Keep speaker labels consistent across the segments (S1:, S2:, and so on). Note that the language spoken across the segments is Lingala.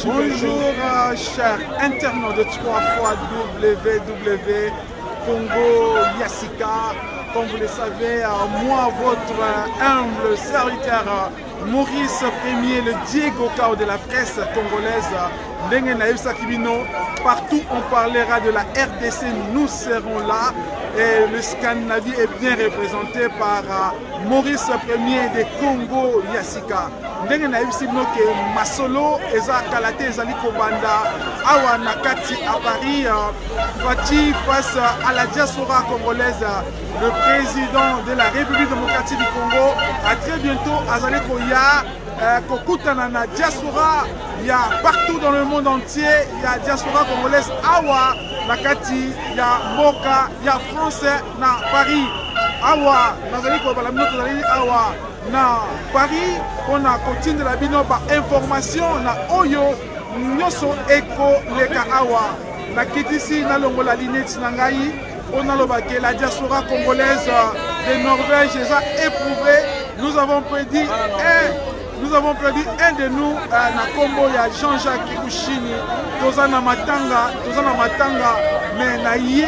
S1: Bonjour chers internautes de 3 fois www Congo Yassika. Comme vous le savez, moi, votre humble serviteur Maurice Premier, le Diego Cao de la presse congolaise, partout on parlera de la RDC, nous serons là. Et le Scandinavie est bien représenté par Maurice Premier de Congo Yassika. Ndenge na yebisino ke masolo eza kalate ezali kobanda awa nakati à Paris Fati face à la diaspora congolaise. Le président de la République démocratique du Congo a très bientôt azali koya kokutana na diaspora. Il y a partout dans le monde entier, il y a diaspora congolaise awa nakati, il y a Moka, il y a français na Paris. Awa nazali kobala mino tozali awa na Paris on a continué la bino ba information na oyo nyoso eko leka awa na kitisi na longo la lignette na ngai on a lobake la diaspora congolaise de Norvège a éprouvé. Nous avons prédit un de nous na combo ya Jean-Jacques Kikushini tozana matanga mais na ye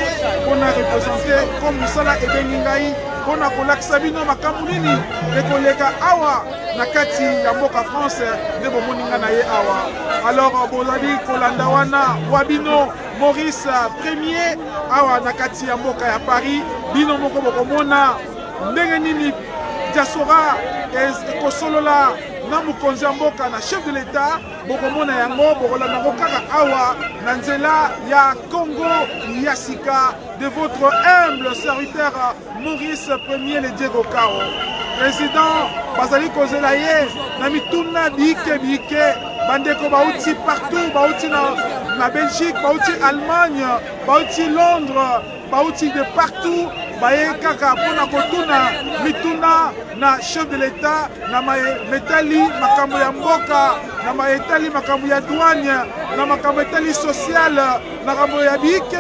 S1: on a représenté comme musala ebengi ngai on a kolakisa bino makambo nini ekoleka awa na kati ya mboka France nde bomoninga na ye awa. Alors bozali kolanda wana wabino Maurice Premier awa na kati ya mboka ya Paris bino moko bokomona ndenge nini diaspora ekosolola na mokonzi ya mboka na chef de l'État bokomona yango bokolanda ngo kaka awa na nzela ya Congo Yassika de votre humble serviteur Maurice Premier le Diego Cao. Président bazali kozela ye na mituna bike bandeko bauti partout, bauti na Belgique, bauti Allemagne, bauti Londres, bauti de partout. Baye kaka pona kotuna mituna na chef de l'État na metali makambo ya mboka na metali makambo ya douane na makambo etali social na makambo ya bike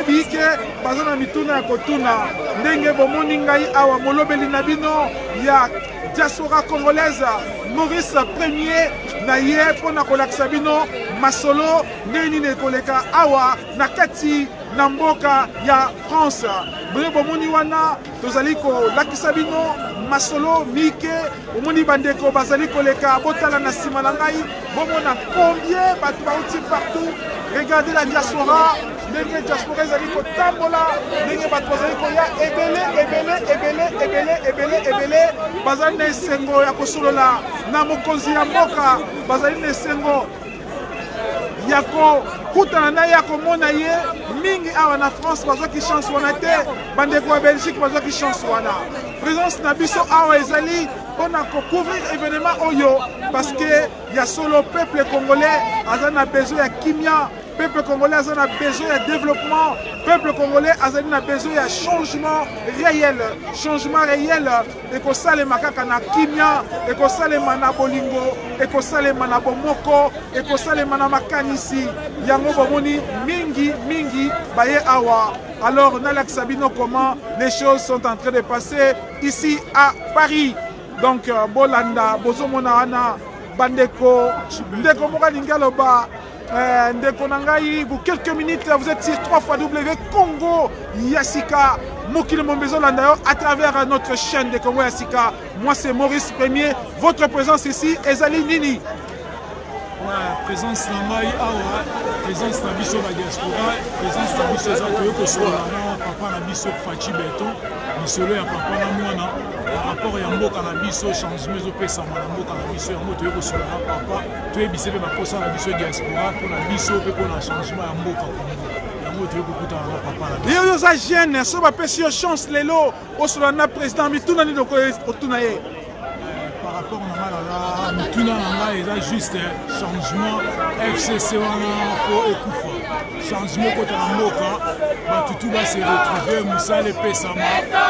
S1: baza na mituna ya kotuna ndenge bomoni ngai awa molobeli na bino ya diaspora congolaise Maurice Premier na ye pona kolakisa bino masolo ndenge nini ekoleka awa na kati na mboka ya France. Bomoni wana tozali kolakisa bino masolo mike omoni bandeko bazali koleka botala na sima na ngai bomona combien bato bauti partout. Regardez la diaspora ndenge diaspora ezali kotambola ndenge bato bazali koya ebele bazali na esengo ya kosolola na mokonzi ya mboka bazali na esengo ya kokutana na ye ya komona ye mingi awa na France bazwaki chance wana te bandeko ya Belgique bazwaki chance wana. Présence na biso awa ezali mpona kocouvrir événement oyo parce que ya solo peuple congolais aza na besoin ya kimia, peuple congolais aza na besoin ya développement, peuple congolais azali na besoin ya changement réel ekosalema kaka na kimia, ekosalema na bolingo, ekosalema na bomoko, ekosalema na makanisi yango bomoni mingi baye awa. Alors nalakisa bino comment les choses sont en train de passer ici à Paris. Donc bolanda bozomona wana bandeko ndeko mokalinga loba ndeko nangai pour quelques minutes vous êtes sur 3 fois W Congo Yassika mokili mombezo landa yo à travers notre chaîne de Congo Yassika. Moi c'est Maurice Premier. Votre présence ici ezali nini?
S2: Présence na ngai awa, présence na biso ba diaspora, présence na biso za koyo kosola na papa na biso Fati Beton, misolo ya papa na mwana par rapport ya mboka na biso changement ezopesa na mboka na biso yango toyo kosola na papa toyebise pe bakosa na biso diaspora mpona biso pe mpona changement ya mboka Congo yango toyo kokutana na papa na biso.
S1: Yo za jeune so bapesi yo chance lelo osola na président mituna nini otuna ye
S2: par rapport na malala mituna na ngai eza juste changement FCC wana po ekufa changement kota na mboka bato tu base retrouver mosala epesama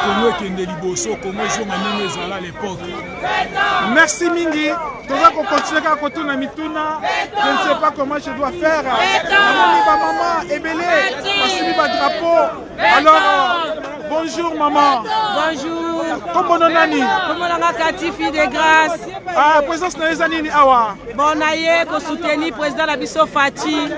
S2: Kongo ekende liboso Kongo ezonga ndenge ezala à l'époque.
S1: Merci mingi toza kokontinue kaka kotuna mituna. Je ne sais pas comment je dois faire. Namoni ba maman ebele basili ba drapeau. Alors bonjour maman.
S3: Bonjour.
S1: Kombo nani?
S3: Kombo nanga Kati fille de grâce.
S1: Ah, présence na ezanini awa.
S3: Bon naye ko soutenir président la biso Fachi.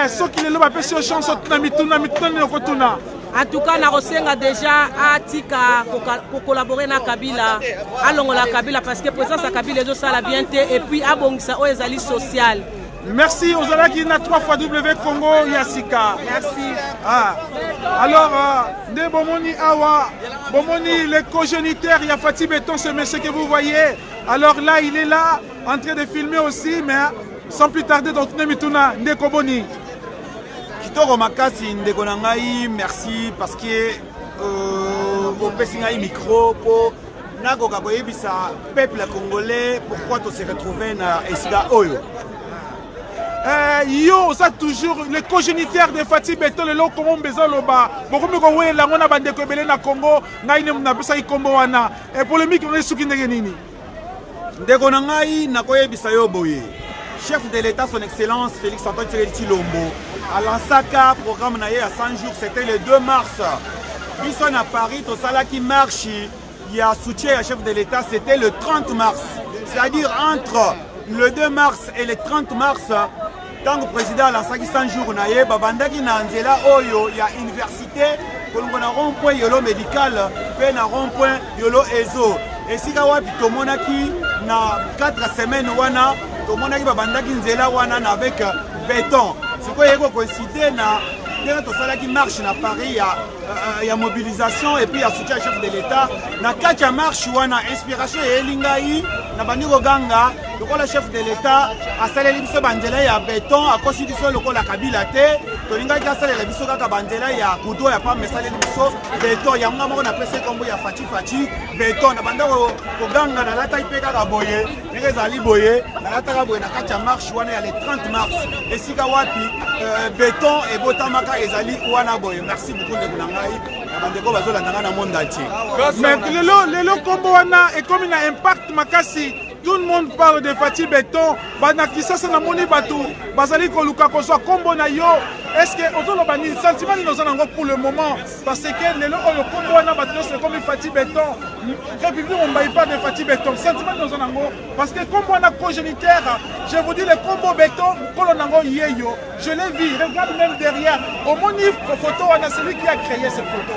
S1: Soki lelo bapesi yo chance na mituna kotuna.
S3: En tout cas, na rosenga déjà atika pour collaborer na Kabila, alongola Kabila parce que présence à Kabila ezo sala bien te et puis abongisa o ezali social.
S1: Merci aux Alaki na 3xW Congo Yassika.
S3: Merci.
S1: Alors, de Bomoni Awa, Bomoni le cogénitaire Yafati Béton, ce monsieur que vous voyez. Alors là, il est là, en train de filmer aussi, mais sans plus tarder, donc Nemituna, Ndekoboni.
S4: Kitoko Makasi, Ndekonangai, merci parce que au Pessingaï micro pour Nago Kaboyebisa, peuple congolais, pourquoi tu se retrouves na Esiga Oyo.
S1: Yo, ça toujours le cogénitaire de Fati Beton, le lot comme besoin loba. Beaucoup de Congolais, la mona bande de na Congo, naïne na pesa Congo wana. Et pour le micro, on est souki ndengenini.
S4: Ndekonangai, Nakoye Bisayo Boye. Chef de l'État, son Excellence Félix Antoine Tshisekedi Tshilombo, à l'Ansaka, programme naïe à 100 jours, c'était le 2 mars. Bisson à Paris, tout ça là qui marche, il y a soutien à chef de l'État, c'était le 30 mars. C'est-à-dire entre le 2 mars et le 30 mars, tant que président à l'Ansaki 100 jours, Babandaki Nanzela Oyo, il y a université, on a rond-point yolo médical, puis on a rond-point yolo EZO. Et si on a Tomonaki, na 4 semaines, Tomonaki Babandaki Nzela wana avec béton. C'est quoi il coïncider na tout ça qui marche à Paris, il y a mobilisation et puis il y a soutien au chef de l'État. Na 4 marche wana inspiration et Lingai, na Bandigo Ganga, le chef de l'État a salé biso bandela ya béton a constitution le la Kabila te. Tolinga ki a salé biso kaka bandela ya kudo ya pa mesale biso béton ya ngamo na pese kombo ya Fachi béton na banda ko Ganga na lata ipeka ka boye, ngezali boye, na lata ka boye na 4 marche wana ya le 30 mars. Et sika wapi béton et botamaka ezali wana boye. Merci beaucoup de Kunangai. Bandeko bazolanda na monde entier.
S1: Mais le combo wana est comme un impact makasi. Tout le monde parle de Fati Béton. Banakisa na moni batou. Bazali koluka ko soit combo na yo. Est-ce que autour de bani sentiment nous en encore pour le moment parce que le combo wana batou c'est comme Fati Béton. République on baille pas de Fati Béton. Sentiment nous en encore parce que combo wana cogénitaire, je vous dis le combo béton kolonango yeyo. Je l'ai vu, regarde même derrière. Au moni photo wana celui qui a créé cette photo.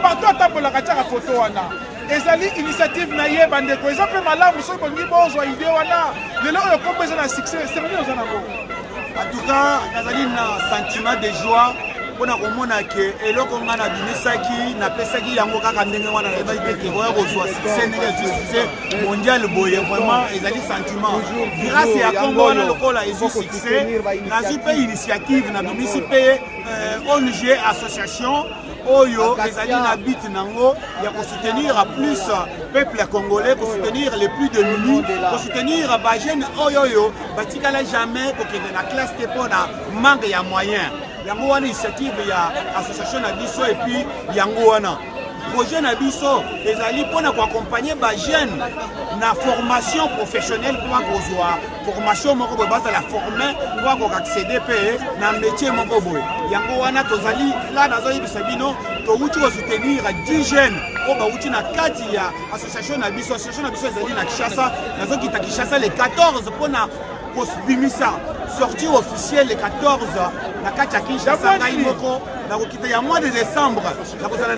S1: Partout à table la photo wana. Ezali initiative na ye bandeko eza pe malamu so bongi bozwa idée wana lelo oyo kombo eza na succès c'est vraiment eza na bo.
S4: En tout cas nazali na sentiment de joie pona komona ke eloko nga na bimisaki na pesaki yango kaka ndenge wana na ebali te ke oya kozwa succès ndenge succès mondial boye vraiment ezali sentiment grâce ya Congo wana lokola ezo succès nazwi pe initiative na bimisi pe ONG association Oyo, les alliés habitent Nango, il y a pour soutenir plus peuple congolais, pour soutenir les plus démunis, pour soutenir les jeunes Oyo, Batikala jamais pour que la classe te pone manque de moyens. Il y a une initiative, il y a l'association Nabiso et puis Yangoana. Projet Nabiso, les alliés pour accompagner les jeunes dans la formation professionnelle pour avoir formation pour la former pour accéder à un métier. Yangoana, Tozali, là, dans les Sabino, tu vas soutenir 10 jeunes. Oh, bah, tu as 4 associations Nabiso, association Nabiso, les alliés Kishasa, les Kishasa, les 14 pour Bimisa, sortie officielle les 14, la Katia Kinshasa, il y a mois de décembre,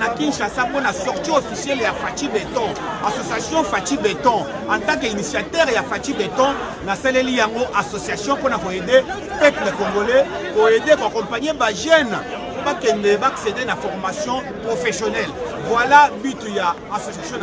S4: la Kinshasa pour la sortie officielle de Fati Béton, association Fati Béton, en tant qu'initiateur de Fati Béton, la Saleli Yango association pour aider le peuple congolais, pour aider, pour accompagner les jeunes, pour accéder à la formation professionnelle. Voilà le but de l'association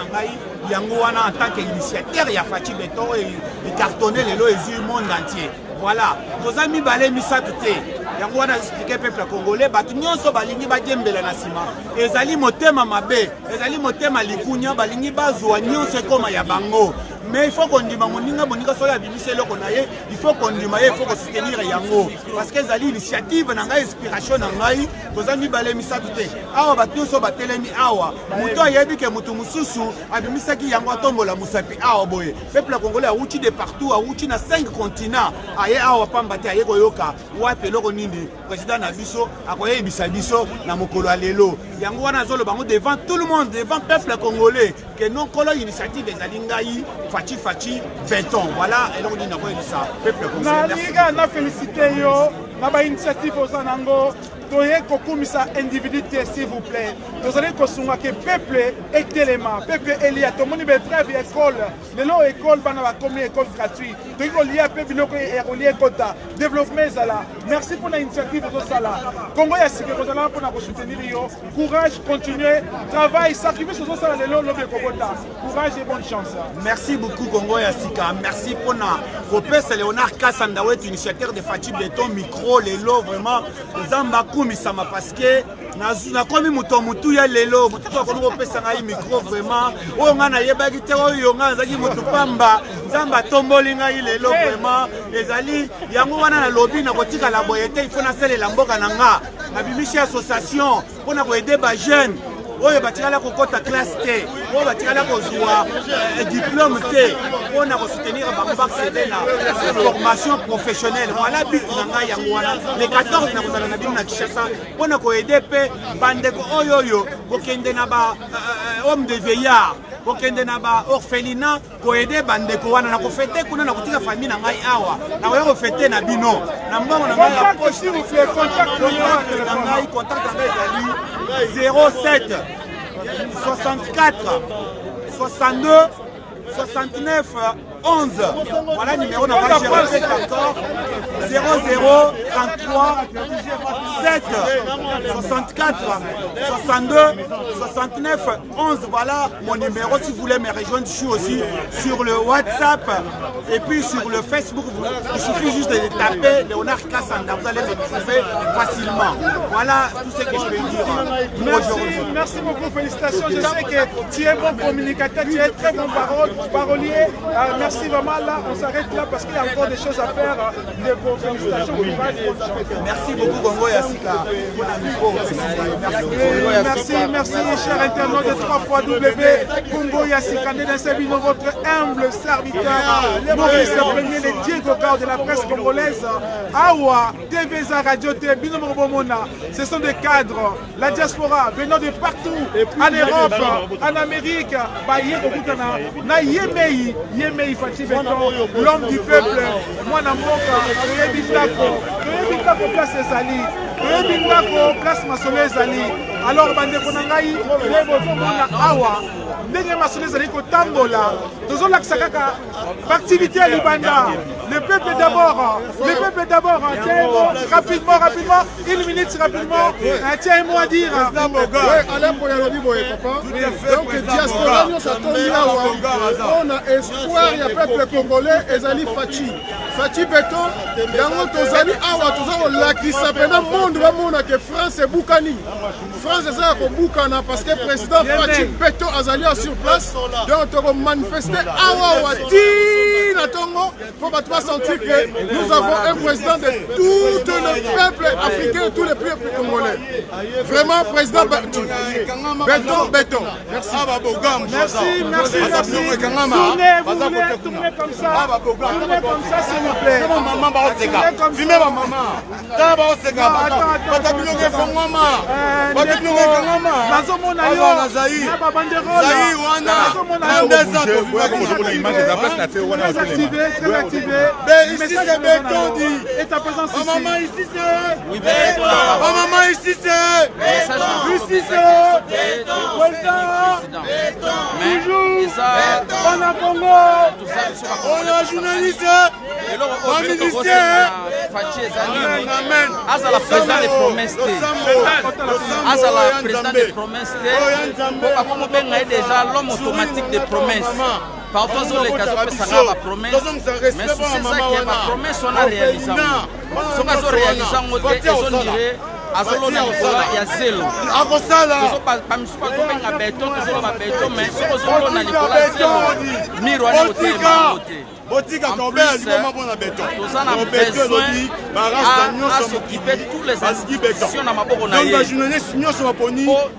S4: Yango en tant qu'initiateur de Fati Béton et cartonner les lois du monde entier. Voilà, nos amis balé misa tuté. Yango wana expliquer peuple congolais batu nyonso balingi bajembela na sima. Ezali motema mabe, ezali motema likunya balingi bazwa nyonso koma ya bango. mais il faut qu'on dise moninga sur la bimisi eloko na ye, il faut qu'on dise il faut qu'on soutenir yango parce que ezali initiative na ngai inspiration na ngai tozami bale misatu te awa batuso batelemi awa muto ayebi ke mutu mususu abimisaki yango atombola musapi awa boye peuple congolais awuti de partout awuti na 5 continents aye awa pamba te aye koyoka wapi eloko nini président na biso akoyebisa biso na mokolo ya lelo yango wana azoloba bango devant tout le monde devant peuple congolais que non kolo initiative ezali ngai fachi béton voilà eloko nini nakoyebisa peuple congolais
S1: na félicité yo na ba initiative ozanango toye kokumisa individualité s'il vous plaît tozali kosunga ke peuple etelema peuple elia tomoni betreve école lelo école bana bakomi école gratuite toyi kolia pe biloko ekolia ekota développement ezala merci pour la initiative ozosala Congo ya sika kozala mpona kosoutenir yo courage continuer travail sacrifice ozosala lelo lobe kobota courage et bonne chance
S4: merci beaucoup Congo ya sika merci mpona kopesa Léonard Kasanda wetu initiateur de Fachi Béton micro lelo vraiment ozamba kumisama parce que nakomi muto mutu ya lelo mutu akomi kopesa ngai micro vraiment oyo ngai nayebaki te oyo ngai azalaki mutu pamba nzambe atomboli ngai lelo vraiment ezali yango wana nalobi nakotikala boye te ifo nasalela mboka na nga nabimisi association mpona koede bajeune oyo batikala kokota classe te oyo batikala kozwa diplôme te mpona kosoutenir bango baccéder na formation professionnelle voilà but na ngai yango wana le 14 na kozala na bino na Kinshasa mpona koede mpe bandeko oyo kokende na ba homme de veillard kokende na ba orphelinat koede bandeko wana na kofete kuna na kotika famille na ngai awa na koya kofete na bino na mbongo na ngai ya poche na ngai contact na ngai ezali 07 64 62 69 11 voilà numéro na ngai je répète encore 00 33 7 64 62 69 11 voilà mon numéro si vous voulez me rejoindre je suis aussi sur le WhatsApp et puis sur le Facebook il suffit juste de taper Léonard Kasanda vous allez me trouver facilement voilà tout ce que je peux dire aujourd'hui.
S1: Merci beaucoup, félicitations, je sais que tu es bon communicateur, tu es très bon parolier. Merci vraiment, là on s'arrête là parce qu'il y a encore des choses à faire. Félicitations.
S4: Merci beaucoup Congo Yassika.
S1: Merci chers internautes de 3xW Congo Yassika, votre humble serviteur Maurice Premier, le Diego Gao de la presse congolaise. Awa, TVza Radio T, Binomo Bomona, ce sont des cadres, la diaspora venant de partout, en Europe, en Amérique, Yemei Fachi Béton, l'homme du peuple, moi Namboka, Rebitako, place Ezali, Rebitako, place Masole Ezali. Alors, Bandeko Nangai, Rebotona Awa, ndenge masole ezali kotambola tozolakisa kaka activité à Libanda. Le peuple d'abord, rapidement, une minute rapidement, tiens un mot à dire.
S5: Donc diaspora nous on a espoir, il y a peuple congolais ezali Fachi Béton yango tozali awa tozolakisa pena monde bamona que France ebukani France eza kobukana parce que président Fachi Béton azali sur place donc on manifester awa wati na tongo faut pas sentir que nous avons un président de tout le peuple africain, tous les peuples congolais. Vraiment, président Béton. Merci.
S1: Tournez comme ça, s'il vous plaît.
S5: Ici c'est Béton dit.
S1: Et ta présence ici.
S5: Maman ici c'est. Oui, Béton. Maman ici c'est. Ici c'est.
S1: Toujours. On a Congo.
S5: On a journaliste. On ministère.
S6: Azala président des promesses. Azala président des promesses. Comme on a déjà l'homme automatique des promesses. Parfois, les cas où on promesse, mais si c'est ça qui est ma promesse, on a réalisé. Ce qu'on a réalisé, on dirait azolona likolo ya zelo bamisu bazobenga beton tozoloba beton mais soki ozolona likolo ya zelo mire wana kotelema te toza na besoin asoccupe tous les institutions na maboko na ye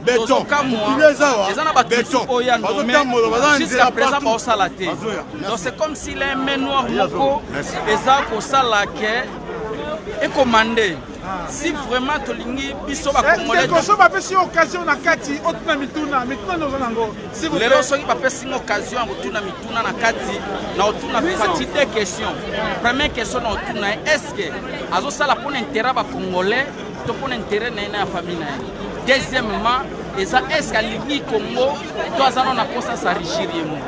S6: tozokamwa eza na bato misu oyo ya ndome jusqu'à présent baosala te donc c'est comme s'il y a un main noire moko eza kosala ke ekomande si vraiment tolingi biso bakongolais
S1: bapesi occasion na kati otuna mituna noza nango
S6: lelo soki bapesi nga occasion ya kotuna mituna na kati na otuna fati de question première question na otuna ye est ce que azosala mpona intérêt ya bakongolais to mpona intérêt na ye na ya famille na ye deuxièmement eza est ce que alingi congo to aza nano na mposa s'enrichir ye mo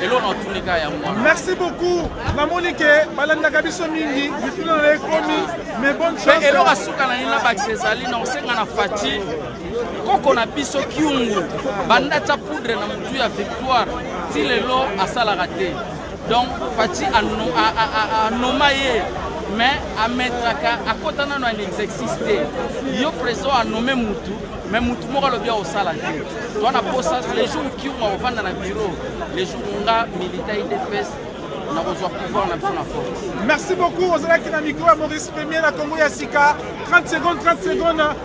S6: elo na otuni kaka yango.
S1: Merci beaucoup. namoni ke balandaka biso mingi mituna na ekomi mais bonne chance
S6: eloko asukana nini na bakisi ezali na kosenga na fati koko na biso kiungu banda tya poudre na motu ya victoire ti lelo asalaka te donc fati anoma ye mais ametraka akota nano an exercice te yo président anome mutu mais mutu moko alobi akosala te to na posa les jours kiungu akovanda na bureau les jours nga militaire idps na kozwa pouvoir na biso na force.
S1: Merci beaucoup ozalaki na micro ya Maurice Premier na Congo ya Sika. 30 secondes,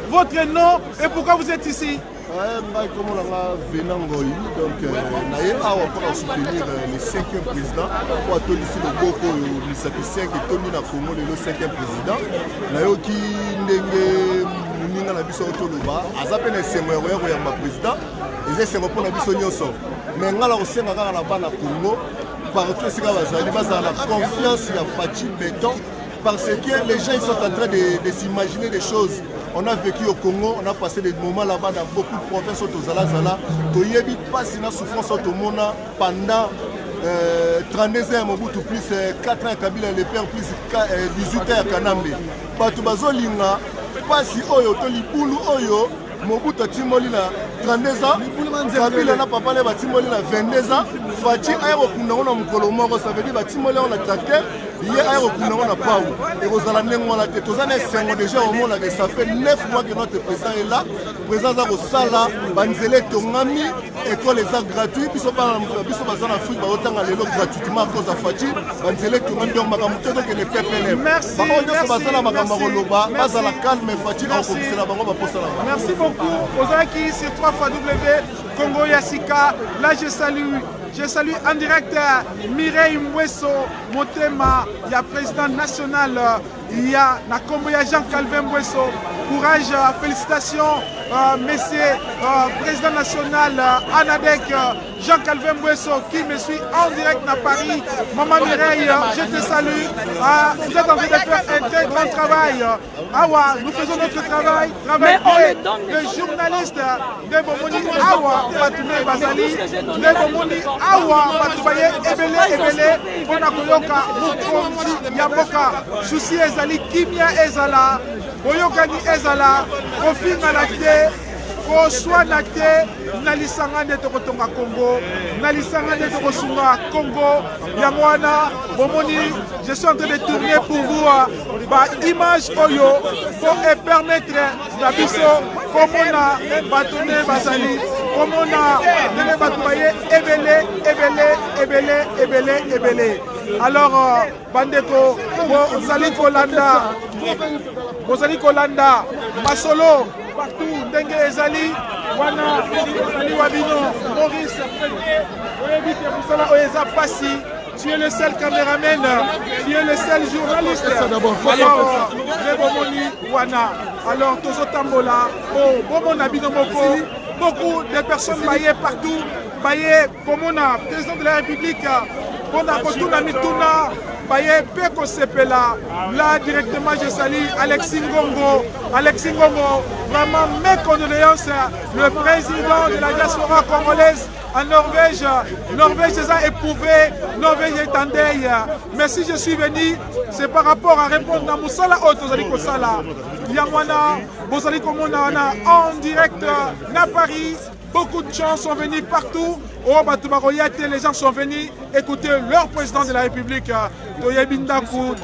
S1: votre nom et pourquoi vous êtes ici?
S5: Comme on a Venangoi, donc naye awa pour soutenir le 5e président pour atteindre ici le Boko Misaki 5 et Tony na Congo le 5e président. Nayo ki ndenge muninga na biso otoloba azape na semo ya ma président et c'est pour na biso nyonso. Mais ngala osenga kaka na bana Congo partout esika bazali bazala la confiance ya Fachi Beton parce que les gens ils sont en train de s'imaginer des choses. On a vécu au Congo, on a passé des moments là-bas dans beaucoup de provinces au Zala. Toyebi pas si na souffrance au Mona pendant 32 ans Mobutu plus 4 ans Kabila le père plus 18 ans Kanambe. Bato bazolinga pas si oyo to libulu oyo Mobutu timoli na 32 ans, Kabila na papa le batimoli na 22 ans, Fachi ayo kuna ona mukolo moko ça veut dire batimoli on a tracteur, hier ayo kuna ona pau. Et vous allez nengo la tête, vous allez sengo déjà au monde que ça fait 9 mois que notre président est là. Président za ko sala banzele tongami école les arts gratuits, puis so pas biso bazana Afrique ba otanga lelo gratuitement à cause de Fachi, banzele tongami donc makamuto que le PPLM.
S1: Merci.
S5: Ba onyo bazana makamagoloba, bazala calme Fachi en komisa la bango ba posa la.
S1: Merci beaucoup. Ozaki sur 3 fois Congo ya Sika. Là je salue en direct Mireille Mweso Motema, il y a président national, il y a Nakombo ya Jean-Calvin Mweso. Courage, félicitations, messieurs, président national Anadek Jean-Calvin Mweso qui me suit en direct à Paris. Maman Mireille, je te salue. Vous êtes en train de faire un très grand travail. Awa, nous faisons notre travail de journaliste de Bomoni Awa, Batoumé Bazali, de Bomoni Awa, Batoubaye, Ebele, Bonakoyoka, Mokonzi, Yaboka, Souci Ezali, Kimia Ezala, Boyokani Ezala, Kofinga Nakte, Koswana Te, Nalisanga de Tokotonga Congo, Nalisanga de Tokosunga Congo, Yamwana, Bomoni, je suis en train de tourner pour vous image Oyo pour permettre la biso, Komona, Batone Bazali, Komona, Nene Batoubaye, Ebele. Alors, Bandeko, Bozali Kolanda, Masolo, partout, Dengue Ezali, Wana, Ezali Wabino, Maurice, Oeza Passi, tu es le seul caméraman, tu es le seul journaliste. Alors, Rebomoni, Wana, alors Tozo Tambola, Bomona Binomoko, beaucoup de personnes baillées partout, baillées, Komona, président de la République, Bona Kotuna Mituna, Baye Peko Sepela, là directement je salue Alexis Ngongo, vraiment mes condoléances, le président de la diaspora congolaise en Norvège. Norvège les a éprouvés, Norvège est en deuil. Mais si je suis venu, c'est par rapport à répondre à Moussala Otozali Kosala. Yamwana, Bozali Komona en direct à Paris. Beaucoup de gens sont venus partout. Oh, Batoubaroyate, les gens sont venus écouter leur président de la République. Toye Bindaku,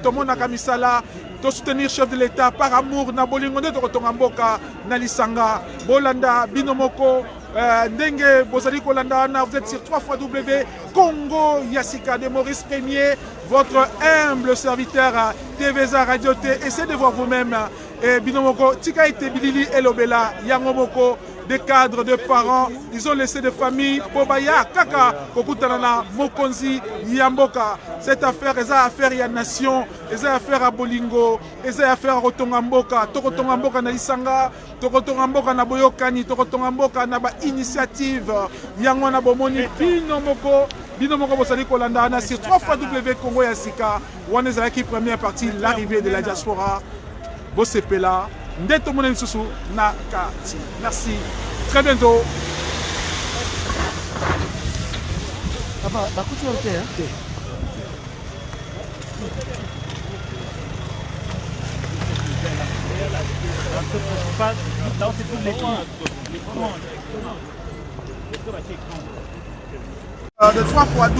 S1: Tomona Kamisala. to soutenir chef de l'État par amour na bolingo nde tokotonga mboka na lisanga bolanda binomoko ndenge bozali kolanda wana vous êtes sur 3x Congo Yassika de Maurice Premier, votre humble serviteur TVZ Radio T. Essayez de voir vous-même binomoko tika ete bilili elobela yango moko. Des cadres, de parents, ils ont laissé des familles. Pobaya, Kaka, Kokutanana, Mokonzi, Yamboka. Cette affaire, c'est affaire à nation, c'est affaire à Bolingo, c'est affaire à Rotongamboka, Tokotongamboka na Isanga, Tokotongamboka na Boyokani, Tokotongamboka na ba initiative, Yango na Bomoni, Binomoko Bosali Kolanda, sur 3x Congo Yassika, Wanezaki première partie, l'arrivée de la diaspora, Bosepela. Ndeto Mounen Soussou Nakati. Merci. Très bientôt. De 3x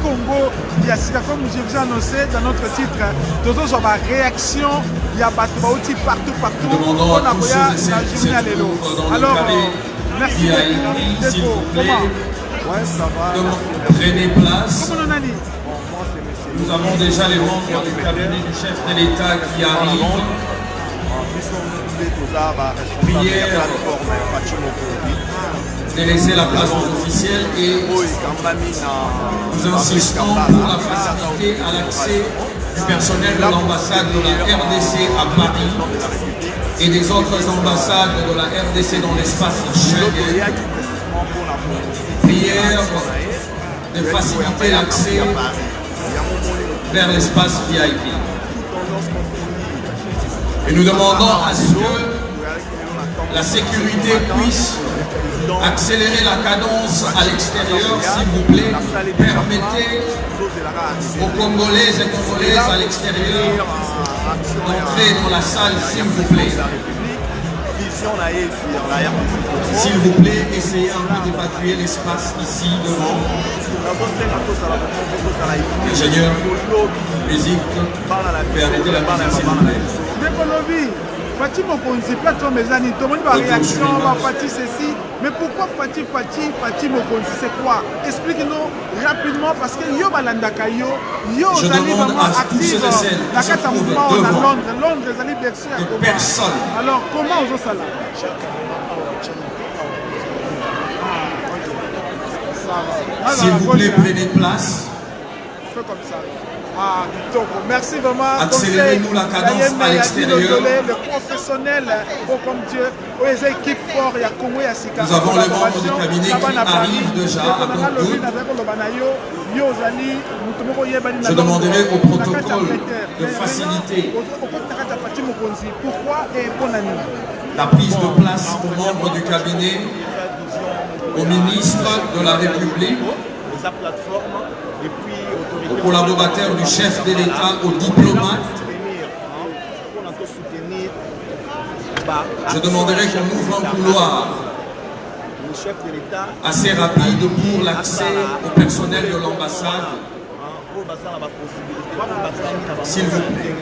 S1: Congo Yassika, comme je vous ai annoncé dans notre titre, nous avons une réaction, il y a partout.
S7: Demandons à tous ceux et celles qui se trouvent dans le carré VIP, s'il vous plaît, prenez place. Nous avons déjà les membres du cabinet du chef de l'État qui arrivent. Prière de laisser la place aux officiels et nous insistons pour la facilité à l'accès du personnel de l'ambassade de la RDC à Paris et des autres ambassades de la RDC dans l'espace Schengen. Prière de faciliter l'accès vers l'espace VIP. Et nous demandons à ce que la sécurité puisse accélérer la cadence à l'extérieur, s'il vous plaît. Permettez aux Congolais et Congolaises à l'extérieur d'entrer dans la salle, s'il vous plaît. S'il vous plaît, essayez un peu d'évacuer l'espace ici devant. Ingénieur, musique, permettez la musique, s'il vous plaît.
S1: Fati Mokonzi, plateforme Ezani, tout le monde va réaction, va Fati ceci. Mais pourquoi Fati Mokonzi, c'est quoi? Expliquez-nous rapidement parce que yo balandaka yo zali vraiment active. La carte à mouvement à Londres, zali bercé à
S7: personne.
S1: Alors comment on ça là?
S7: S'il vous plaît, prenez place.
S1: Fais comme ça. Ah, merci vraiment.
S7: Accélérez-nous la cadence à l'extérieur.
S1: Le professionnel, comme Dieu, les équipes fortes, il y a Congo, il y a Sika.
S7: Nous avons les membres du cabinet qui arrivent déjà à Bordeaux. Je demanderai au protocole de faciliter la prise de place aux membres du cabinet, au ministre de la République, aux collaborateurs du chef de l'État, aux diplomates. Je demanderai qu'on ouvre un couloir assez rapide pour l'accès au personnel de l'ambassade. S'il vous plaît.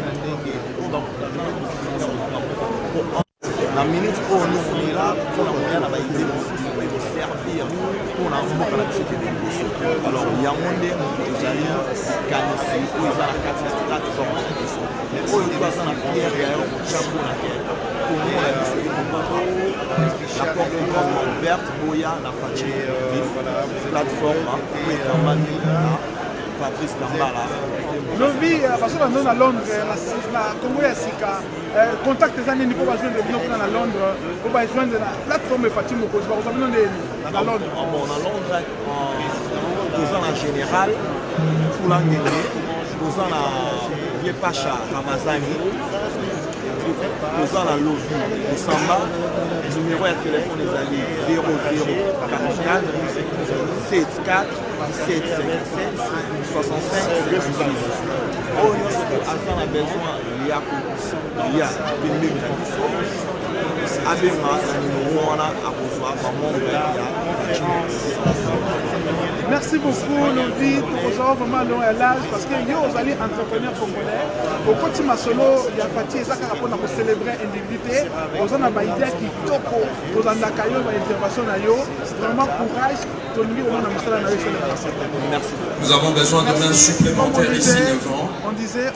S4: La ministre pour nous là pour la servir pour la alors il y a un monde nous allons gagner pour les plateforme mais pour le croissant la prière et chapeau la terre pour nous la porte ouverte Boya la plateforme pour les Patrice Kambala.
S1: Lobi, parce que nous à Londres, la Congo Yassika, contact les années pour joindre les gens à Londres, pour joindre la plateforme Fatima Mokonzi, vous avez à Londres.
S4: Bon, à Londres, nous en général, Foulangé, nous en Vieux Pacha, Ramazani, nous en Lovi, Samba, le numéro de téléphone des alliés 0044 74 17 57 65 56. Oh, nous avons besoin, il y a abenga na numéro wana akozwa bamembre ya
S1: Merci beaucoup, Lovi. Nous avons vraiment long à l'âge parce que nous allons entrepreneurs congolais. Au côté Masolo, il y a Fatih et Zaka pour célébrer l'individualité. Nous avons une idée qui toko. Nous avons une intervention. Vraiment courage.
S7: Nous avons besoin de mains supplémentaires ici devant.
S1: On disait.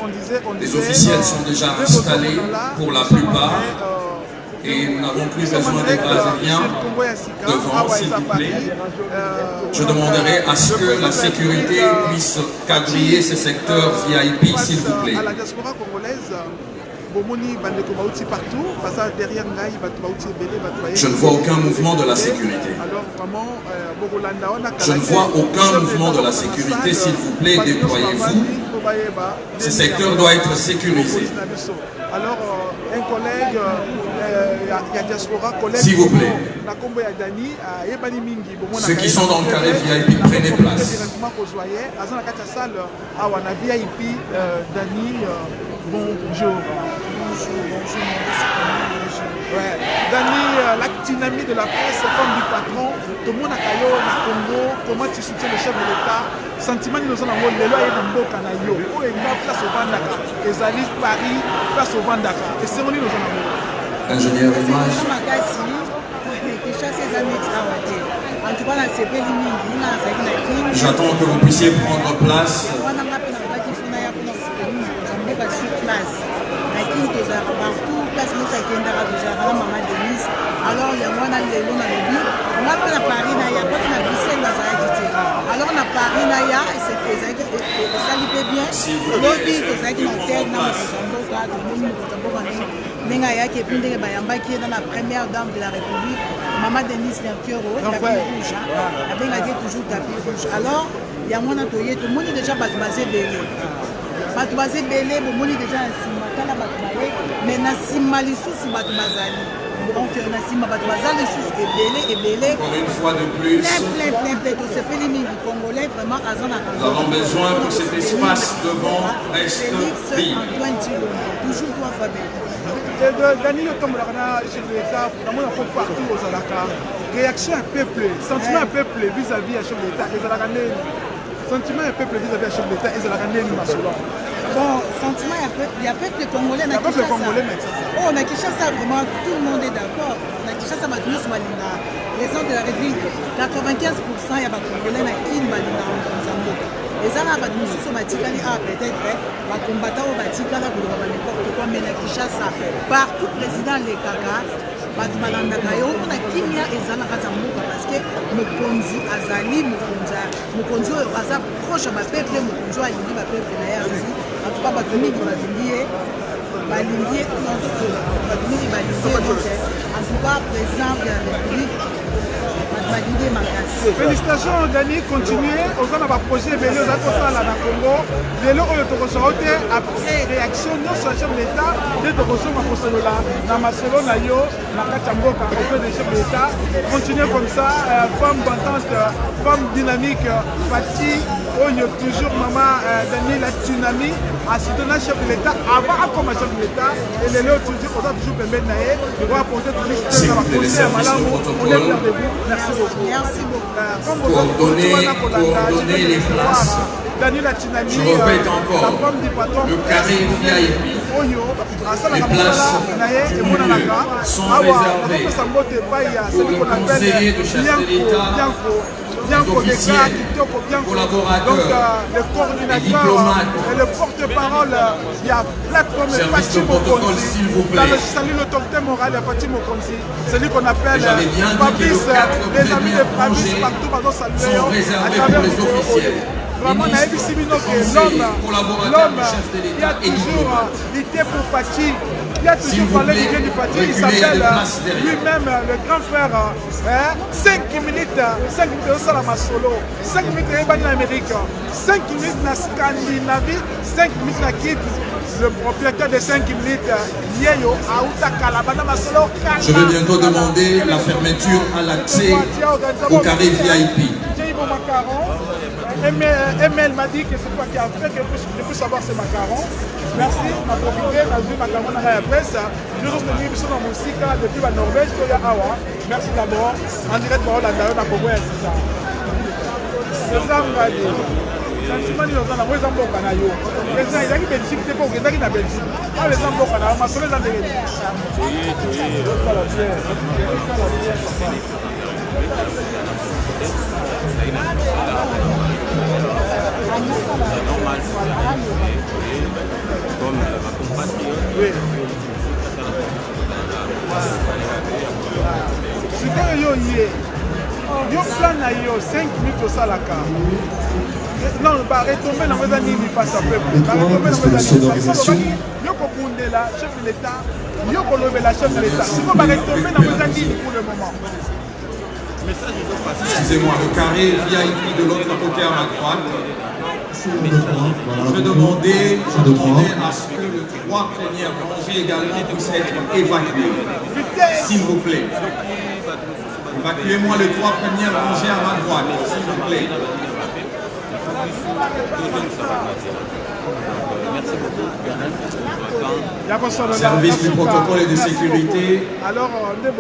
S7: Les officiels sont déjà installés pour la plupart. Et nous n'avons plus besoin des Brésiliens devant, s'il vous plaît. Je demanderai à ce que la sécurité puisse quadriller ces secteurs VIP, s'il vous plaît.
S1: À la diaspora congolaise,
S7: je ne vois aucun mouvement de la sécurité. Je ne vois aucun mouvement de la sécurité, s'il vous plaît, déployez-vous. Ce secteur doit être sécurisé.
S1: Alors, un collègue,
S7: s'il vous plaît. Ceux qui sont dans le carré VIP, prenez place.
S1: Bonjour. Ouais. Dani, la dynamique de la presse, comme du patron, tout le monde a caillé au Congo, comment tu soutiens le chef de l'État, sentiment de nous en avons les lois et dans le Canayo, où est la place au Vandaka, les alliés Paris, place au Vandaka, et c'est où nous en avons.
S7: Ingénieur image. J'attends que vous puissiez prendre place.
S8: Partout, place nous akendaka tozalaka mama Denise. Alors il y a moi dans les lots dans le but. On a pris la Paris naya, quand on a Bruxelles nazalaki te. Alors on a Paris naya et c'est ça lui fait bien. Lobby tozalaki na terre na Mozambique, tout le monde Mozambique ndenge ayaki epuis ndenge bayambaki dans la première dame de la République, mama Denise Lerkero, tapis rouge. Abengaki toujours tapis rouge. Alors il y a moi dans toye, tout le monde déjà bato basé belé. Bato basé belé, bon moni déjà nsima kala bato baye, mais na sima lisusu bato bazali. Donc na sima bato bazali lisusu ebele.
S7: Encore une fois de plus.
S8: Plein de ce pays mingi congolais vraiment azana.
S7: Nous avons besoin que cet espace devant reste vide.
S8: Antoine Tshilombo, toujours toi Fabien.
S1: Daniel Tombolana, chef de l'État, dans mon rapport partout aux Alaka, réaction un peuple, sentiment un peuple vis-à-vis du chef de l'État, les Alakanais, sentiment un peuple vis-à-vis du chef de l'État, les Alakanais,
S8: bon, sentiment, il y a peuple congolais, on a Kinshasa, vraiment, tout le monde est d'accord. On a Kinshasa, les gens de la République, 95% il y a des Congolais qui sont les Arabes sont peut-être les combattants au Batikala pour n'importe quoi, mais la Kinshasa, partout président les Kaka, Batmalandakayo, on a Kimia et Zanakazamuka parce que Mokonzi, Azali, Mokonzi, Aza proche à ma peuple, Mokonzi, a dit ma peuple d'ailleurs, en tout cas, Batumi, on a dit, Balindier, Batumi, Balindier, en tout cas, président de la République.
S1: Félicitations Dani, continuez. Aux gens va projet Bélo dans le Congo. Bélo après réaction non sur le chef de l'État, dès que vous avez là, dans ma solo nayo, dans Kachamboka, auprès des chefs de l'État. Continuez comme ça, femme bantante, femme dynamique, Fatih, Oyo, toujours maman Dani, la tsunami, assistant le chef de l'État, avant comme chef de l'État, et les lots toujours, on a toujours permis d'aller, on va apporter toujours ce qu'on va poser à Malamou, on est fiers de vous. Merci beaucoup.
S8: Merci beaucoup.
S7: Coordonner les places. Je répète encore, le carré VIP. Les places sont réservées pour le conseiller de chef de l'État, les officiels, collaborateurs, les diplomates,
S1: et le porte-parole, il y a plateforme
S7: service de protocole, s'il vous plaît.
S1: Dans le salut l'autorité morale, il y a Fatih Mokonzi, celui qu'on appelle
S7: Fabrice,
S1: les amis de Fabrice partout,
S7: sont réservés pour les officiels.
S1: Vraiment, on a vu l'homme qui a toujours lutté pour Fatih. Il a toujours parlé du Fatih, il s'appelle lui-même le grand frère. 5 minutes au Salama Solo, 5 minutes en Amérique, 5 minutes en Scandinavie, 5 minutes en Kid. Le propriétaire de 5 minutes, Yeyo, Aouta Kalabana Masolo.
S7: Je vais bientôt demander la fermeture à l'accès au carré VIP.
S1: mon macaron. ML m'a dit que c'est toi qui as fait, que je peux savoir ces macarons. Merci, m'a profité, m'a vu macaron dans la presse. Nous sommes venus sur la musique depuis la Norvège, Awa. Merci d'abord. En direct, on a la c'est ça. C'est ça, on va dire. Sentiment ni ozana moi ezambo kana yo eza ezaki Belgique te po ezaki na Belgique pas les zambo kana ma solo za ndenge
S9: comme ma compatriote
S1: sikoyo yo ye yo plan na yo 5 minutes osalaka. Non, bah retomber dans les années face à peuple. Bah retomber dans les années. Yoko Kundela, chef de l'État. Yoko Lobela, chef de l'État. Si vous retomber dans les années pour le moment.
S7: Excusez-moi, le carré VIP de l'autre côté à ma droite. Je demandais à ce que les 3 premières rangées également puissent être évacuées. S'il vous plaît. Évacuez-moi les 3 premières rangées à ma droite, s'il vous plaît.
S9: Merci
S7: beaucoup. Service du protocole et de sécurité,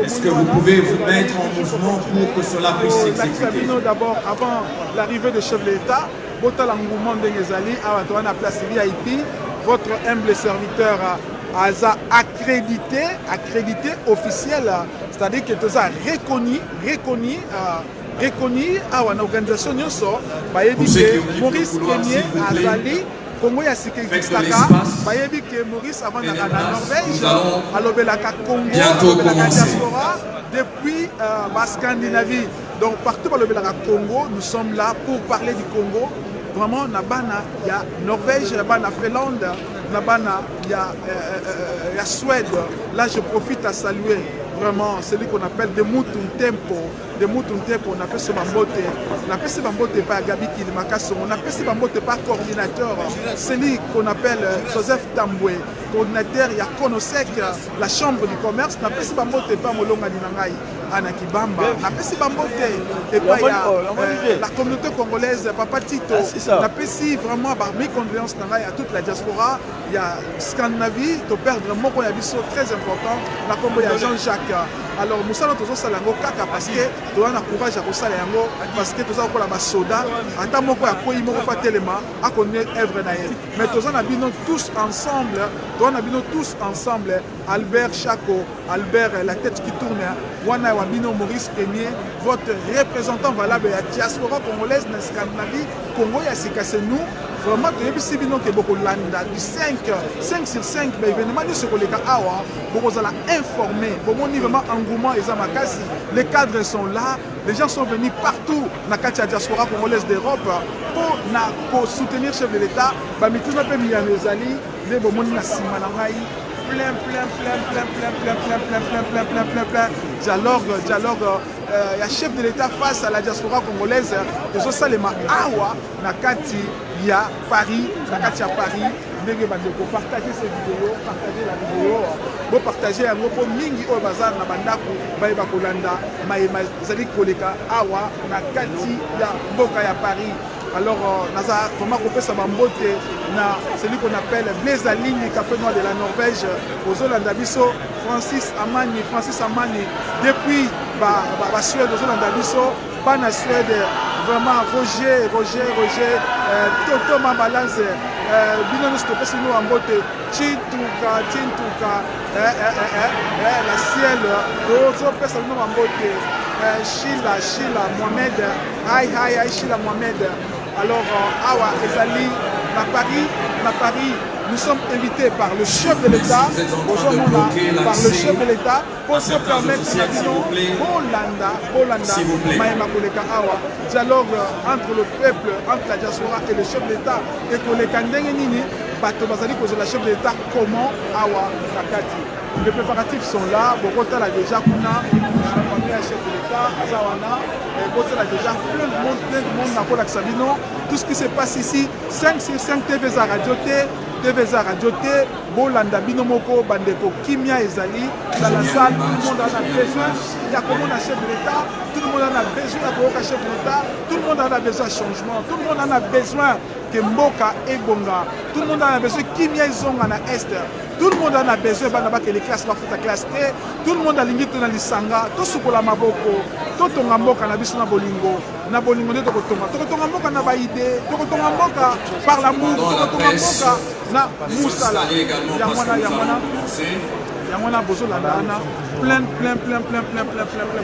S7: est-ce que vous pouvez vous mettre en mouvement pour que cela puisse s'exécuter?
S1: D'abord, avant l'arrivée du chef de l'État, Botalangouman Dengezali, à la place VIP, votre humble serviteur a accrédité officiel, c'est-à-dire que tu as reconnu à une organisation Maurice Kenyé Azali Congo ya sécurité bayebi que Maurice avant la Norvège à l'Obelaka Congo la diaspora depuis la Scandinavie, donc partout dans l'Obelaka Congo nous sommes là pour parler du Congo. Vraiment nabana il y a Norvège, nabana Finlande, nabana il y a Suède. Là je profite à saluer vraiment celui qu'on appelle de Mutun Tempo, on appelle ce Bambote, on appelle ce Bambote par Gabi Kilimakaso, on appelle ce Bambote par coordinateur, celui qu'on appelle Joseph Tamboué, coordinateur, il y a Konosek, la chambre du commerce, on appelle ce Bambote par Molonga Dinangai, Anakibamba, on appelle ce Bambote, et puis il y a la communauté congolaise, Papa Tito, on appelle si vraiment par mes condoléances à toute la diaspora, il y a Scandinavie, tu perds vraiment un avis très important, la Congo, il y a Jean-Jacques. Alors nous sommes tous à l'ango kaka parce que tu as un courage à ça l'ango parce que tu as encore la soda à moko ya koyi moko fa telema à connaître œuvre naïe mais tous en habitons tous ensemble Albert Chaco, Albert la tête qui tourne wana wabino Maurice Premier, votre représentant valable la diaspora congolaise dans Scandinavie Congo ya sikase nous vraiment tu es si bino que beaucoup landa du 5 sur 5 mais événement de ce collègue awa beaucoup la informer beaucoup vraiment engouement et zamakasi les cadres sont là, les gens sont venus partout dans la diaspora congolaise d'Europe pour soutenir le chef de l'État bah mais tout n'a pas mis à mes alliés les bomoni na simanangai plein dialogue il y a chef de l'État face à la diaspora congolaise et ça salema awa na kati ya Paris na kati ya Paris ndenge bandeko partager ces vidéos partager la vidéo bo partager yango po mingi oyo bazar na bandako bayeba kolanda mayema ezali koleka awa na kati ya mboka ya Paris. Alors, nous avons commencé à celui qu'on appelle Blaise Aligny, café noir de la Norvège, aux Olandabiso, Francis Amani, depuis la Suède, aux Olandabiso, pas la Suède, vraiment Roger, Toto Mabalance, Binonus Topesino Ambote, Chintuka, la ciel, Rozo Pesano Ambote, Sheila Mohamed, Aïe Sheila Mohamed. Alors, Awa Ezali, na Paris, nous sommes invités par le chef de l'État, par le chef de l'État, pour se permettre dialogue entre le peuple, entre la diaspora et le chef de l'État, et pour les Kandengeni, bato bazali kozela chef de l'État comment awa nakati. Les préparatifs sont là, Bogota l'a déjà kuna, la famille chef de l'État, Azawana, Bogota l'a déjà plein de monde n'a pas Sabino. Tout ce qui se passe ici, 5 sur 5 TV Radio T, Bolanda Binomoko, Bandeko, Kimia Ezali, dans la salle, tout le monde en a besoin, il y a comment un chef de l'État, tout le monde en a besoin d'un chef de l'État, tout le monde en a besoin de changement, tout le monde en a besoin que Mboka et Bonga, tout le monde en a besoin Kimia Zonga na Est. Tout le monde en a besoin que les classes va faire classe T. Tout le monde a l'ingité dans l'Isanga. Tout ce qu'on a maboko. Tout le monde a besoin de bolingo. Na bolingo de tokotonga. Tokotonga mboka na baide. Tokotonga mboka par l'amour. Tokotonga mboka na musala. Yamwana bozo landana. Plein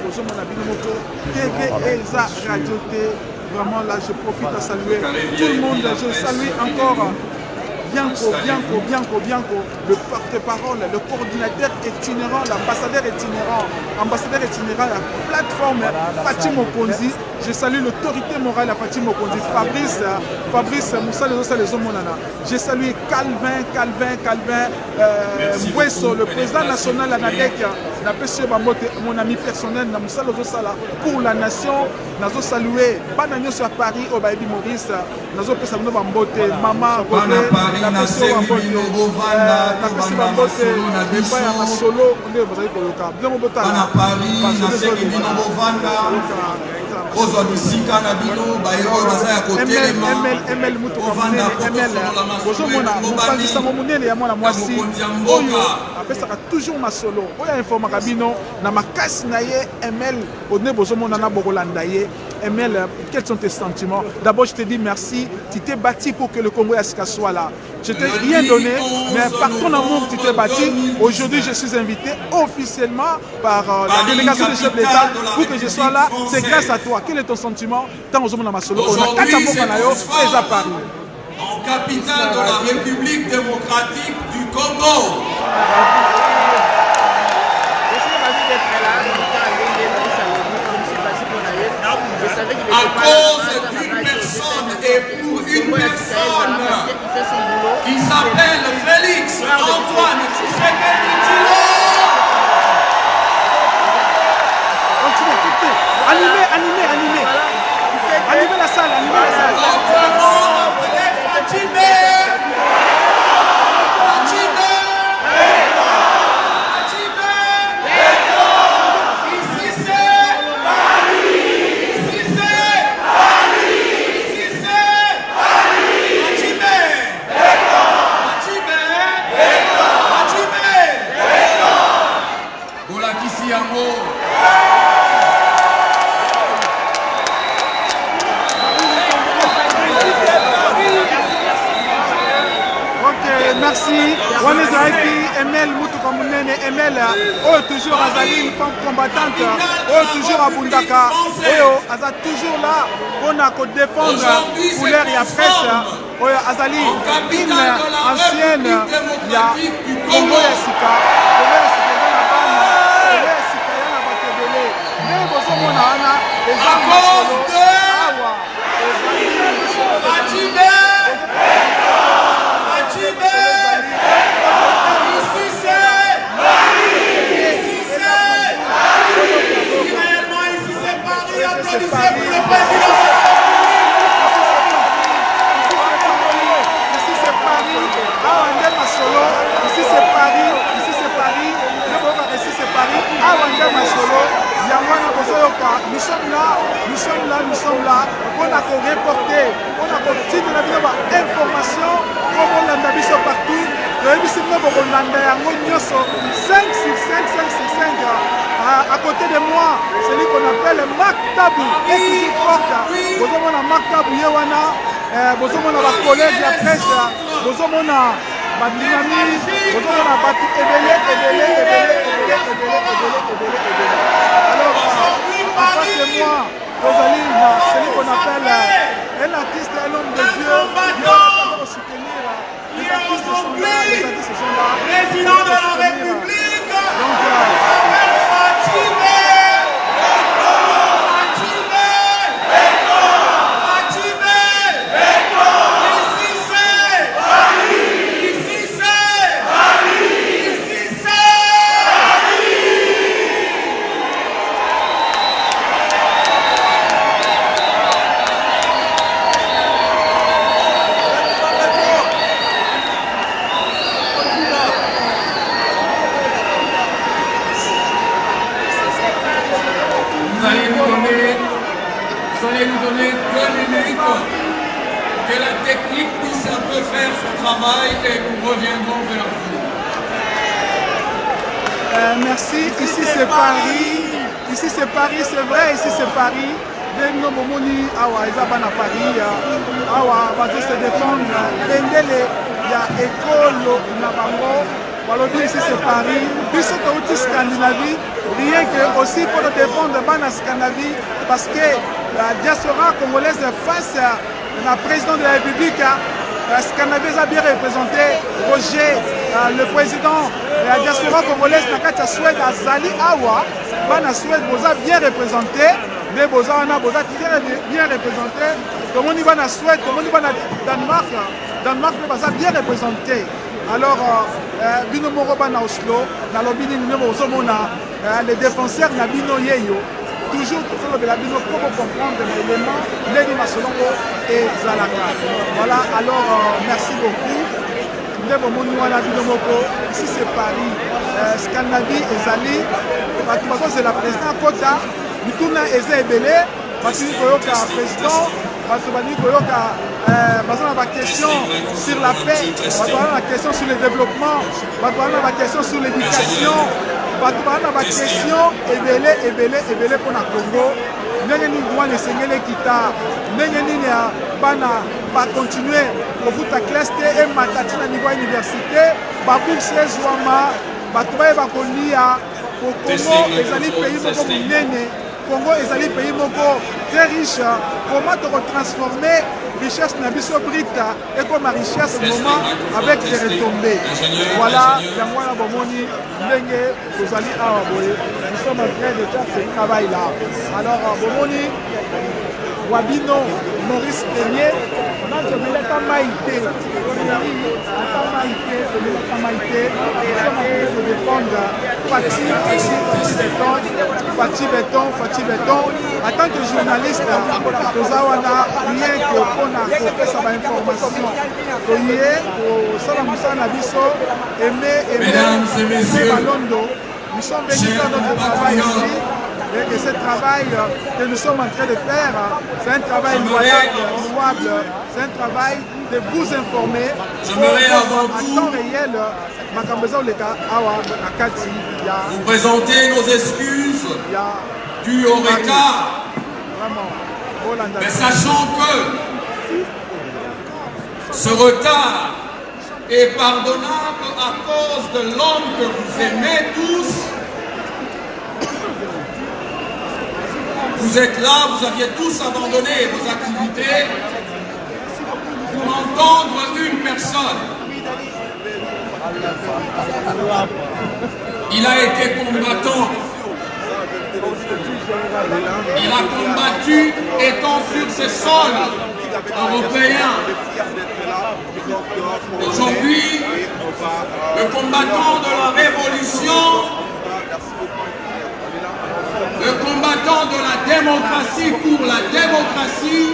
S1: bozo mon abino moko. TV Elsa Radio T. Vraiment là je profite à saluer tout le monde. Je salue encore. Bianco, le porte-parole, le coordinateur itinérant, l'ambassadeur itinérant, la plateforme Fatim Mokonzi. Je salue l'autorité morale à Fatim Mokonzi, Fabrice Moussa les Omonana. Je salue Calvin, Mouesso, le président national Anadek, mon ami personnel, pour la nation. Nazo salué, Banagno sur Paris, au Baïbi Maurice, Nazo Pessamno Bambote, Maman, la personne solo, on est toujours ma solo. ML, quels sont tes sentiments? D'abord, je te dis merci. Tu t'es battu pour que le Congo soit là. Je t'ai rien donné, mais par ton amour, tu t'es battu. Aujourd'hui, je suis invité officiellement par la délégation du chef de l'État pour que je sois là. C'est grâce à toi. Quel est ton sentiment? Tant aux hommes dans ma solo. On a 4 amours à Paris.
S7: En capitale de la République démocratique du Congo. À cause d'une personne et pour une personne qui s'appelle Félix Antoine Tshisekedi Tshilombo.
S1: Animez la salle, merci. On est avec ML Moutouka Mounene, ML, toujours Azali, une femme combattante, toujours à Bundaka, Azali toujours là, on a qu'à défendre couleur et presse. Azali, une ancienne, il y a Congo Yassika, nous sommes là, on a qu'à reporter, on a qu'à tirer la information, comme on l'a dit partout, à côté de moi, celui qu'on appelle Marc Tabou, qui porte, vous avez Marc Tabou, vous avez ma collègue de la presse, vous avez ma dynamique, vous avez ma alors, en face de moi, Rosaline, celui qu'on appelle un artiste, un homme de Dieu, qui va soutenir. Les artistes sont là,
S7: président de la République, la technique puisse un peu faire son travail et nous reviendrons vers vous.
S1: Merci. Ici c'est Paris. Ici c'est Paris, c'est vrai. Ici c'est Paris. Nous momoni awa ezaba na Paris. Awa va se défendre. Bendele ya école na bango. Walobi ici c'est Paris. Biso to Scandinavie. Rien que aussi pour défendre bana Scandinavie parce que la diaspora congolaise face à la présidente de la République. La Scandinavie a bien représenté Roger, le président de la diaspora congolaise, Nakata Suède, Azali Awa, Bana Suède, Boza bien représenté, mais Boza Boza bien représenté, tout le monde va à Suède, tout le monde va à Danemark, Danemark bien représenté. Alors, Bino Moroba na Oslo, na Lobini numéro Zomona, les défenseurs na Bino Yeyo, toujours de la Bino pour comprendre l'élément, Lady Masolongo et Zalaka. Voilà, alors merci beaucoup. Ici c'est Paris, Scandinavie et Zali. C'est la présidente Kota, Mitouna Eze Ebele, Batini Koyoka président, Batini Koyoka, la question sur la paix, la question sur le développement, la question sur l'éducation, la question Ebele pour la Congo. Ndenge ni Rwanda esengeli kita ndenge nini ya bana bakontinue kofuta classe te ematati na niveau ya université babourse ezwama bato bayeba kolia po Congo ezali pays moko monene Congo ezali pays moko très riche comment tokotransformer richesse na biso brita ekoma richesse moment avec des retombées. Voilà yango wana bomoni ndenge tozali awa boye nous sommes en train de faire ce travail là. Alors bomoni Wabino Maurice Premier Nazomelaka Maïté de défendre Fati Béton en tant que journaliste tozawana rien que pona kopesa ba information toye kosala mosala na biso
S7: Mesdames et messieurs,
S1: Balondo nous sommes venus dans notre travail ici et que ce travail que nous sommes en train de faire, c'est un travail louable, c'est un travail de vous informer en temps réel.
S7: Vous présentez nos excuses dues au retard, mais sachant que ce retard est pardonnable à cause de l'homme que vous aimez tous. Vous êtes là, vous aviez tous abandonné vos activités pour entendre une personne. Il a été combattant. Il a combattu étant sur ces sols européens. Aujourd'hui, le combattant de la révolution, le combattant de la démocratie pour la démocratie,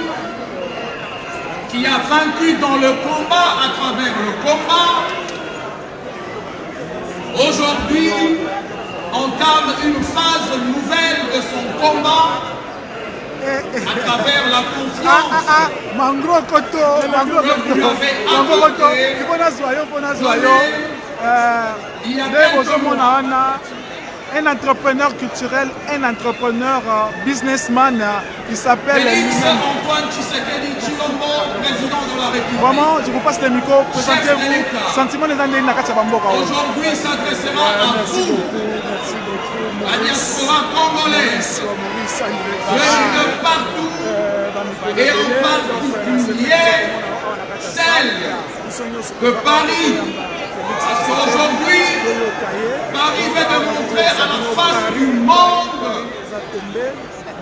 S7: qui a vaincu dans le combat à travers le combat, aujourd'hui entame une phase nouvelle de son combat à travers la confiance que vous lui avez accordée.
S1: Un entrepreneur culturel, un entrepreneur businessman qui s'appelle
S7: Félix Antoine Tshisekedi Tshilombo, président de la République.
S1: Vraiment, je vous passe le micro, présentez-vous. Sentiment des années
S7: aujourd'hui s'adressera à vous, la diaspora congolaise, venue de partout et en particulier celle de Paris. Parce qu'aujourd'hui, Paris va démontrer à la face du monde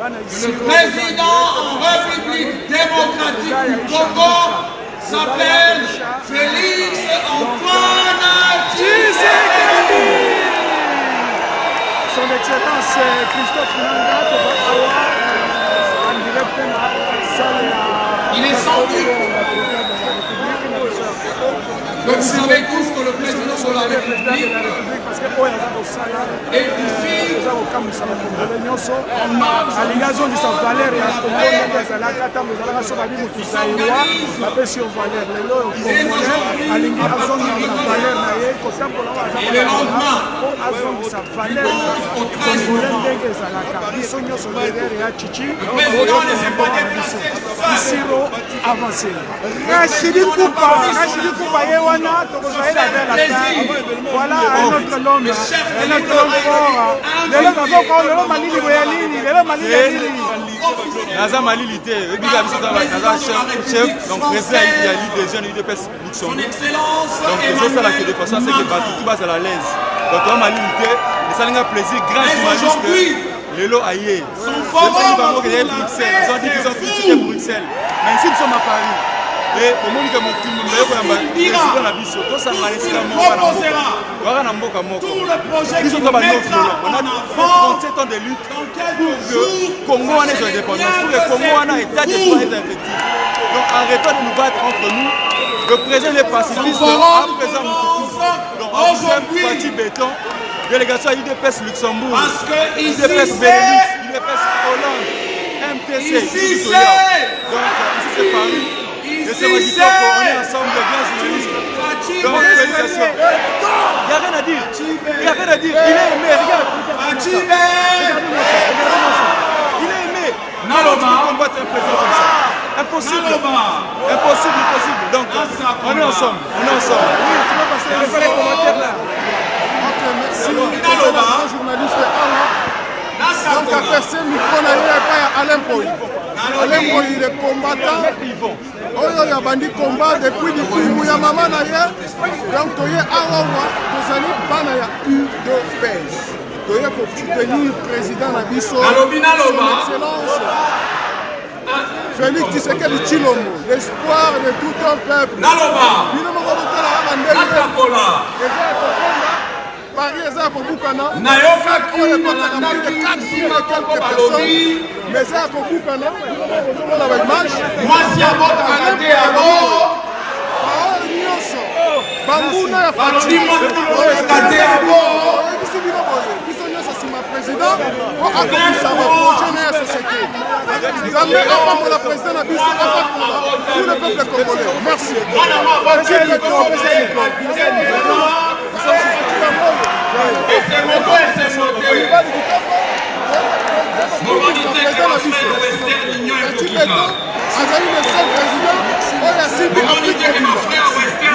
S7: que le président en République démocratique du Congo s'appelle Félix Antoine Tshisekedi.
S1: Son Excellence Christophe Nanga,
S7: il est sans doute que vous savez tous que le président de
S1: le président de la République parce que oyo aza kosala eza kokambwisa bakongole nyonso alingi azongisa valeur ya kongo ndenge ezalaka ntango ezalaka so babi motu zairwa bapesi yo valeur lelo oyo kongole alingi azongisa valeur na ye kotambola oyo aza po azongisa valeur kongole ndenge ezalaka biso nyonso derrière ya chichi oyo biso isiro avancé na Chili Koupa ye wana tokozwaela vers la terre voilà un autre homme fort lelo malili boya nini lelo malili ya nini
S10: naza malili te ebika biso naza chef donc président ya ligue des jeunes UDPS Luxembourg donc ezosala que de façon à ce que batutu bazala à l'aise donc toza malili te esalinga plaisir grand journaliste lelo aye soki bango keye Bruxelles ils ont dit qu'ils ont critiqué Bruxelles mais ici nous sommes à Paris et omoni ke mokili nayekoyamba président na biso tosangana esika moko na mboka moko biso to bano violent on a 37 ans de lutte pour que Congo wana ait indépendance pour que Congo wana état de droit est effectif donc arrêtons de nous battre entre nous le président est pacifiste à présent donc aujourd'hui parti béton délégation à UDPS Luxembourg UDPS Benelux UDPS Hollande MTC donc ici c'est Paris et c'est Magitoko, on est ensemble, bien journalistes. Donc, félicitations. Il n'y a rien à dire. Il n'y a rien à dire. Il est aimé, regarde. Il est aimé. Comment tu peux combattre un président comme ça? Impossible. Impossible. Donc, on est ensemble. Oui, tu peux passer les commentaires là.
S5: Ok, merci. Journaliste donc, après ce micro, on a Alain Poy. Alain Poy, il est combattant. Oyo ya bandi combat depuis du ya mama na ye donc toye awawa tozali bana ya UDPS toye pour soutenir président na biso son excellence Félix Tshisekedi Tshilombo l'espoir de tout un peuple bino moko botala bandeli Paris eza kobukana nayokaki nalandaki quelques personnes mais eza kobukana ozomona baimage mwasi ya botaka te yango nyonso bambuna ya fati oyeka te yango oyebisi bino boye biso nyonso nsima président po akobisa baprojet na ya société nzambe apambola président na biso apambola tout le peuple congolais merci azali le seul président oyo asimbi afrique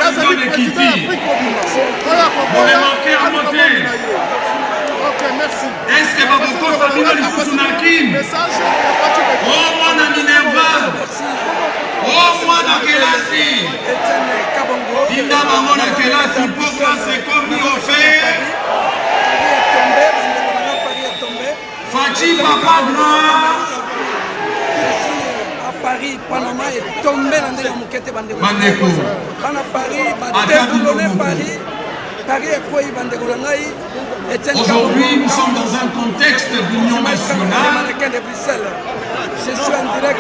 S5: yazali président afrique mobima oyo akoboya alikomonina ye ok merci
S7: eske bakokosa bino lisusu na kim o mwana minerva o mwana kelasi tinda bango na kelasi mpo klase ekomi offert Fachi Papa Grand
S11: Paris, Panama est tombé dans des moquettes bandeko. Pana Paris, déboulonné Paris. Paris est quoi bandegolanaï.
S7: Aujourd'hui, nous sommes dans un contexte d'union nationale.
S11: Je suis en direct.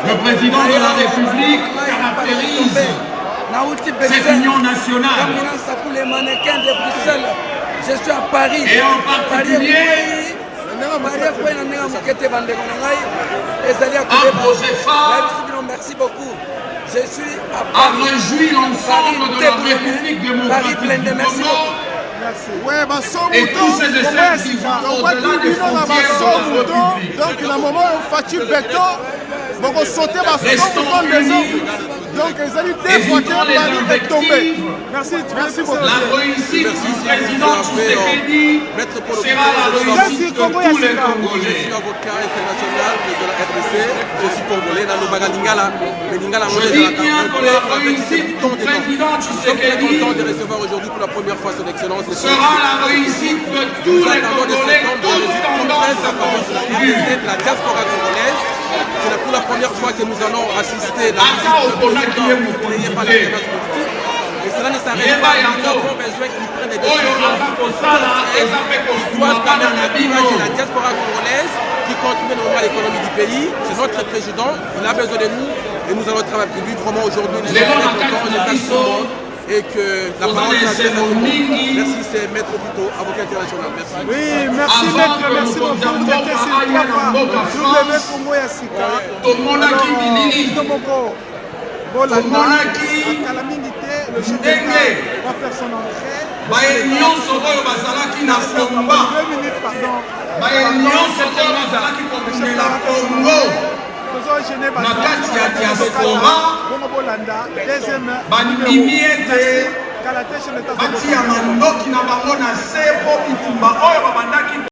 S7: Le président de la République caractérise cette union nationale.
S11: Pour les mannequins de Bruxelles. Je suis à Paris.
S7: Et en particulier, un projet phare
S11: merci beaucoup. Je suis à
S7: Paris. A réjoui l'ensemble de la République démocratique du Congo. Et tous ces essais qui vont au-delà des frontières de la République.
S5: Donc, il y a un moment où Fachi Béton va sauter les hommes. Donc, ils allaient des fois que est tombé. Merci beaucoup.
S7: La réussite du président Tshisekedi sera la réussite de tous les Congolais.
S12: Je suis avocat international de la RDC. Je suis congolais dans le Bagalingala.
S7: Je dis bien que la réussite du président Tshisekedi
S12: de recevoir aujourd'hui pour la première fois son excellence
S7: sera la réussite de tous les Congolais, toutes tendances confondues.
S12: La diaspora congolaise. C'est pour la première fois que nous allons assister à la visite créée par les politique. Et cela ne s'arrête pas. Nous avons besoin qu'ils prennent des décisions. Doit quand même encourager la diaspora congolaise qui continue normalement l'économie du pays. C'est notre président. Il a besoin de nous et nous allons travailler pour lui. Vraiment aujourd'hui, nous sommes très contents. et que la parole est à merci, c'est Maître Vito, avocat international. Merci.
S1: Oui, merci Maître, merci beaucoup. J'étais sur le Congo ya Sika. Kala mingi te, le chef d'État va faire son entrée.
S7: Nyonso oyo bazalaki na komba.
S1: 2 minutes, pardon.
S7: Nyonso oyo bazalaki kobundela Congo. Na kati ya diaspora bandimi ete batia mandoki na bango na se po bitumba oyo babandaki